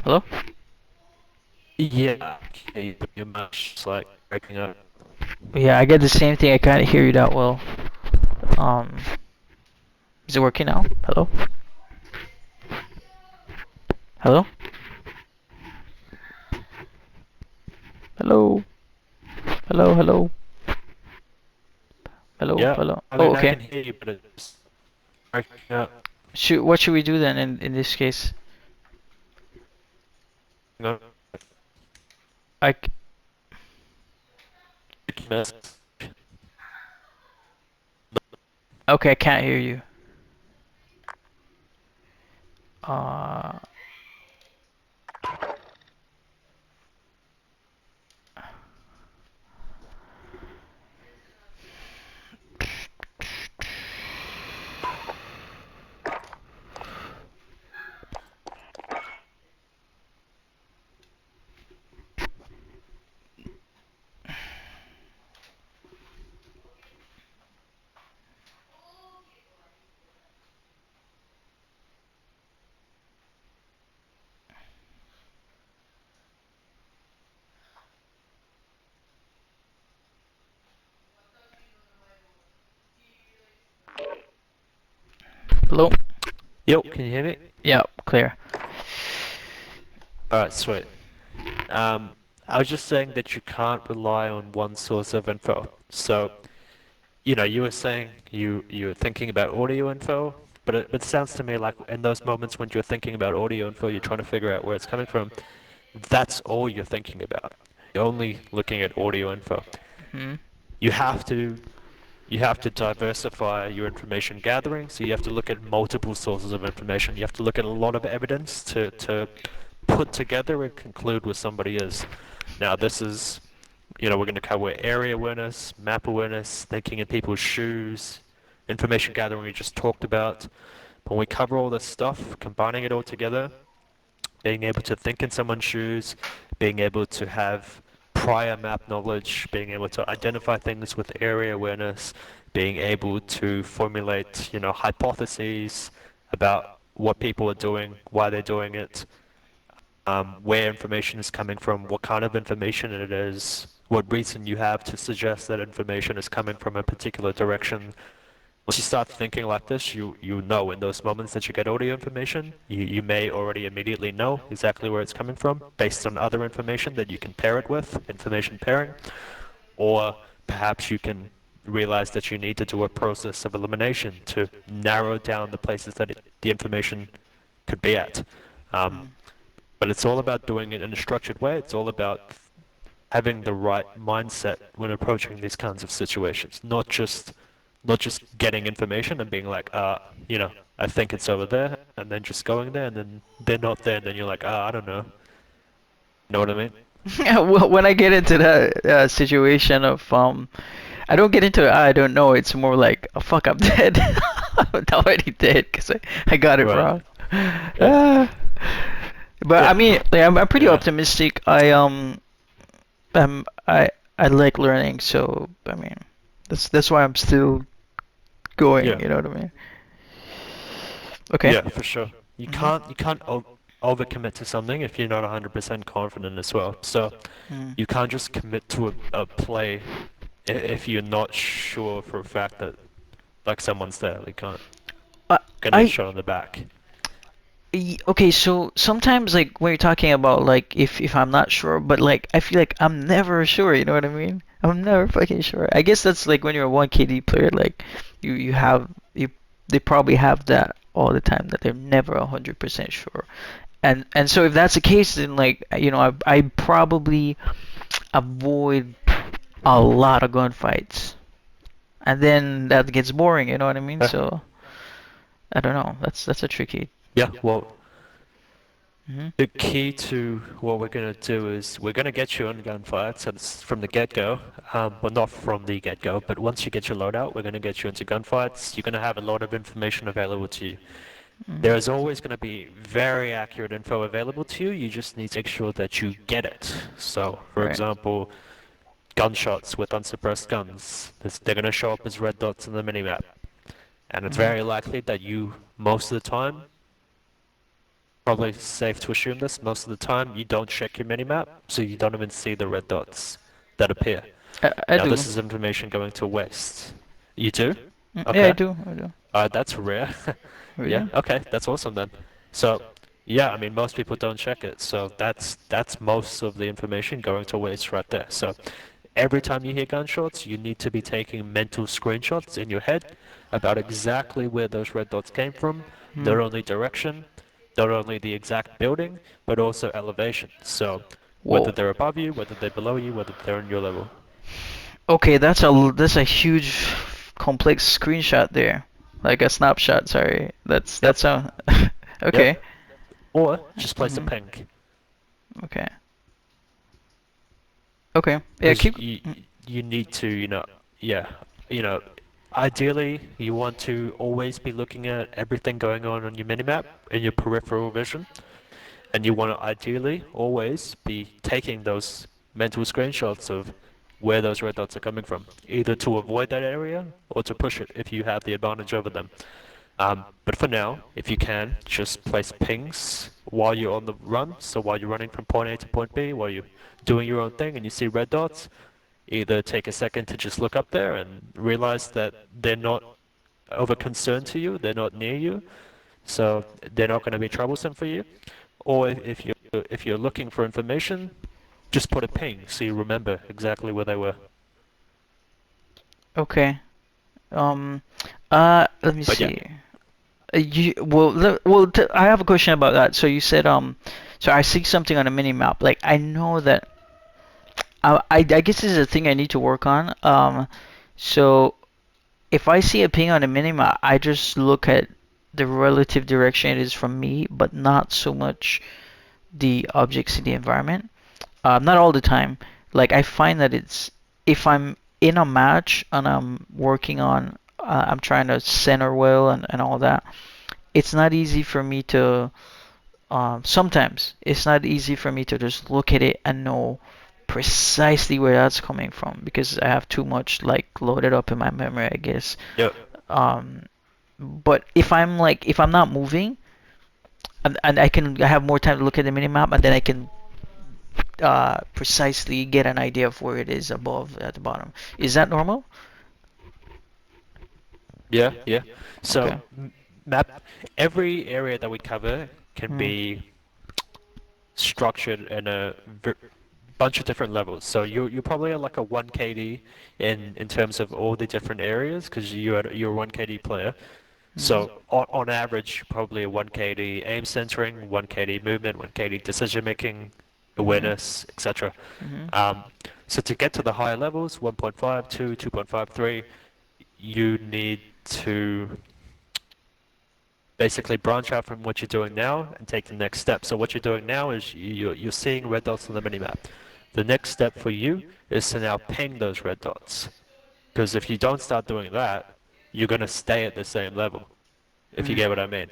Hello? Yeah, okay, your mouth's like breaking up. Yeah, I get the same thing. I can't hear you that well. Um, is it working now? Hello? Hello? Hello? Hello? Hello? Hello? Yeah, Hello? I Oh, mean I okay. can hear you, but it's breaking up. What should we do then in this case? No, I c- okay, I can't hear you. Uh, hello? Yo, can you hear me? Yeah, clear. Alright, sweet. Um, I was just saying that you can't rely on one source of info. So, you were saying you were thinking about audio info, but it sounds to me like in those moments when you're thinking about audio info, you're trying to figure out where it's coming from. That's all you're thinking about. You're only looking at audio info. Hmm. You have to you have to diversify your information gathering, so you have to look at multiple sources of information. You have to look at a lot of evidence to put together and conclude where somebody is. Now, this is, we're going to cover area awareness, map awareness, thinking in people's shoes, information gathering we just talked about. When we cover all this stuff, combining it all together, being able to think in someone's shoes, being able to have prior map knowledge, being able to identify things with area awareness, being able to formulate, hypotheses about what people are doing, why they're doing it, where information is coming from, what kind of information it is, what reason you have to suggest that information is coming from a particular direction. Once you start thinking like this, you know in those moments that you get audio information, you may already immediately know exactly where it's coming from based on other information that you can pair it with, information pairing, or perhaps you can realize that you need to do a process of elimination to narrow down the places that the information could be at. Um, Mm. but it's all about doing it in a structured way. It's all about having the right mindset when approaching these kinds of situations, not just getting information and being like, I think it's over there, and then just going there, and then they're not there, and then you're like, I don't know. Know what I mean? Well, when I get into that situation of I don't get into I don't know. It's more like oh, fuck, I'm dead. I'm already dead because I got it Right. wrong. Yeah. Uh, but I Yeah. mean, like, I'm pretty Yeah. optimistic. Um I I like learning, so I mean, that's why I'm still going. Yeah. You know what I mean? Okay. Yeah, for sure. You Mhm. can't overcommit to something if you're not 100% confident as well. So Mm. you can't just commit to a play if you're not sure for a fact that like someone's there. They can't I gonna get I shot on the back. Okay, so sometimes like when you're talking about like if I'm not sure, but like I feel like I'm never sure, you know what I mean? I'm never fucking sure. I guess that's like when you're a 1KD player, like you have you they probably have that all the time that they're never 100% sure. And so if that's the case, then like I probably avoid a lot of gunfights. And then that gets boring, you know what I mean? Yeah. So I don't know. That's a tricky. Yeah. Well, Hmm. the key to what we're gonna do is we're gonna get you in gunfights and from the get-go. Well, not from the get-go, but once you get your loadout, we're gonna get you into gunfights. You're gonna have a lot of information available to you. Mm. There is always going to be very accurate info available to you. You just need to make sure that you get it. So, for Right. example, gunshots with unsuppressed guns. They're going to show up as red dots on the minimap. And it's Mhm. very likely that you, most of the time, probably safe to assume this, most of the time you don't check your minimap, so you don't even see the red dots that appear. I Now do. this is information going to waste. You do? Yeah, I Okay. do. I do. That's rare. Yeah, Really? okay, that's awesome then. So, yeah, I mean most people don't check it, so that's most of the information going to waste right there. So every time you hear gunshots, you need to be taking mental screenshots in your head about exactly where those red dots came from, Hmm. not only direction, not only the exact building, but also elevation. So whether Whoa. they're above you, whether they're below you, whether they're on your level. Okay, that's a huge, complex screenshot there, like a snapshot. Sorry, Yep, that's a. yep. Okay. Or just place a Hmm. ping. Okay. Okay. Yeah. Because Keep. you need to, yeah, you know, ideally you want to always be looking at everything going on your minimap in your peripheral vision, and you want to ideally always be taking those mental screenshots of where those red dots are coming from, either to avoid that area or to push it if you have the advantage over them. But for now, if you can, just place pings while you're on the run. So while you're running from point A to point B, while you're doing your own thing and you see red dots, either take a second to just look up there and realize that they're not of a concern to you, they're not near you, so they're not going to be troublesome for you. Or if you're looking for information, just put a ping so you remember exactly where they were. Okay. Um. Let me But yeah, see. You well, I have a question about that. So you said so I see something on a mini map. Like I know that I guess this is a thing I need to work on. So if I see a ping on a mini map, I just look at the relative direction it is from me, but not so much the objects in the environment. Not all the time. Like I find that it's if I'm in a match and I'm working on, I'm trying to center well and all that. It's not easy for me to. Sometimes it's not easy for me to just look at it and know precisely where that's coming from because I have too much like loaded up in my memory, I guess. yeah, Um, but if I'm not moving and I have more time to look at the minimap and then I can precisely get an idea of where it is above at the bottom. Is that normal? yeah, yeah. So Okay. map every area that we cover can Hmm. be structured in a bunch of different levels. So you're probably at like a 1 KD in terms of all the different areas because you're a 1 KD player. Hmm. So on average, probably a 1 KD aim centering, 1 KD movement, 1 KD decision making, Hmm. awareness, etc. Hmm. Um, so to get to the higher levels, 1.5, 2, 2.5, 3, you need to basically branch out from what you're doing now and take the next step. So what you're doing now is you're seeing red dots on the minimap. The next step for you is to now ping those red dots. Because if you don't start doing that, you're going to stay at the same level, if you Hmm. get what I mean.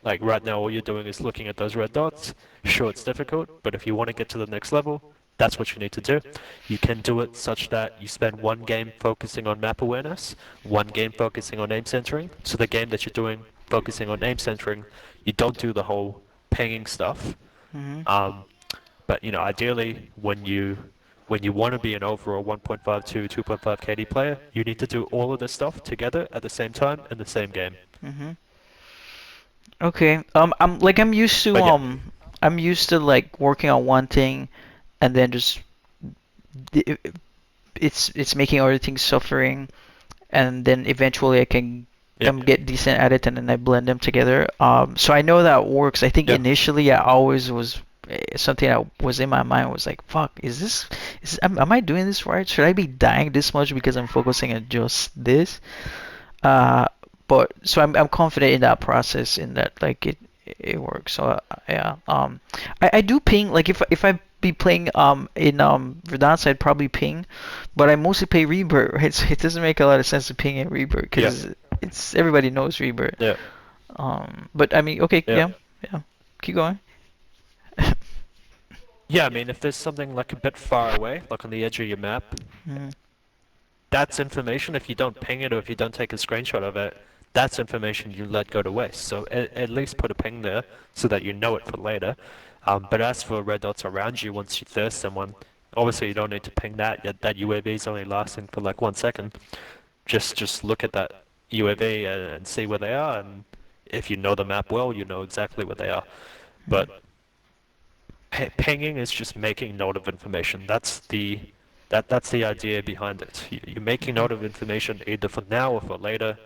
Like right now, all you're doing is looking at those red dots. Sure, it's difficult, but if you want to get to the next level, that's what you need to do. You can do it such that you spend one game focusing on map awareness, one game focusing on aim centering. So the game that you're doing focusing on aim centering, you don't do the whole pinging stuff. Hmm. Um, but ideally, when you want to be an overall 1.5 to 2.5 KD player, you need to do all of this stuff together at the same time in the same game. Hmm. Okay. But yeah, I'm used to like working on one thing and then just it, it's making other things suffering and then eventually I can yeah, get decent at it and then I blend them together. So I know that works. I think yeah. initially I always was something that was in my mind was like, fuck, am I doing this right? Should I be dying this much because I'm focusing on just this? Uh, but so I'm confident in that process in that like it works. So yeah, I do ping like if I be playing in Verdansk I'd probably ping, but I mostly play Rebirth, right? So it doesn't make a lot of sense to ping in Rebirth Yeah, because it's everybody knows Rebirth. yeah, But I mean, okay, yeah. yeah, yeah, keep going. Yeah, I mean, if there's something like a bit far away, like on the edge of your map, Mm, that's information. If you don't ping it or if you don't take a screenshot of it, that's information you let go to waste. So at least put a ping there so that you know it for later. But as for red dots around you, once you thirst someone, obviously you don't need to ping that. Yet that UAV is only lasting for like 1 second. Just look at that UAV and see where they are, and if you know the map well, you know exactly where they are. Mhm. But pinging is just making note of information. That's the idea behind it. You're making Mhm. note of information either for now or for later,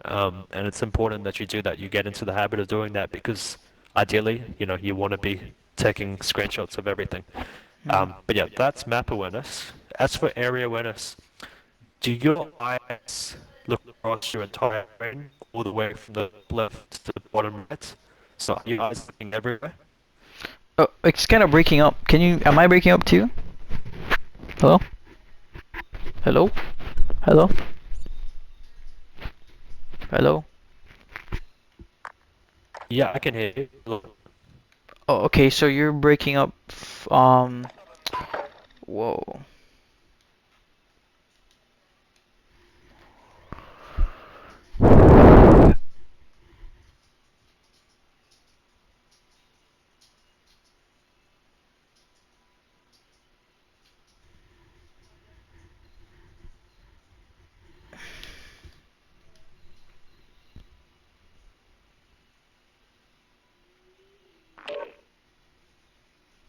and it's important that you do that. You get into the habit of doing that because ideally, you want to be taking screenshots of everything. Mhm. But yeah, that's map awareness. As for area awareness, do your eyes look across your entire screen, all the way from the left to the bottom right? So are your eyes looking everywhere? Oh, it's kind of breaking up. Am I breaking up too? Hello? Hello? Hello? Hello? Yeah, I can hear you. Look, Oh, okay, so you're breaking up. Whoa.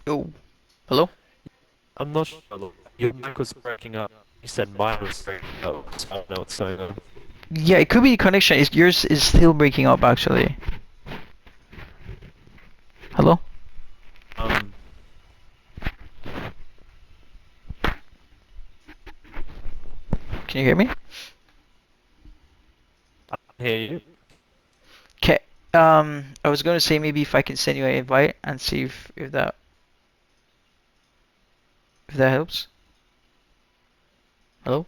Oh, hello? I'm not sure. Look, your mic was breaking up. You said mine was breaking up, so I don't know what's going on. Yeah, it could be connection. Yours is still breaking up actually. Hello? Um, Can you hear me? I can hear you. Okay. I was gonna say maybe if I can send you an invite and see if that helps. Hello?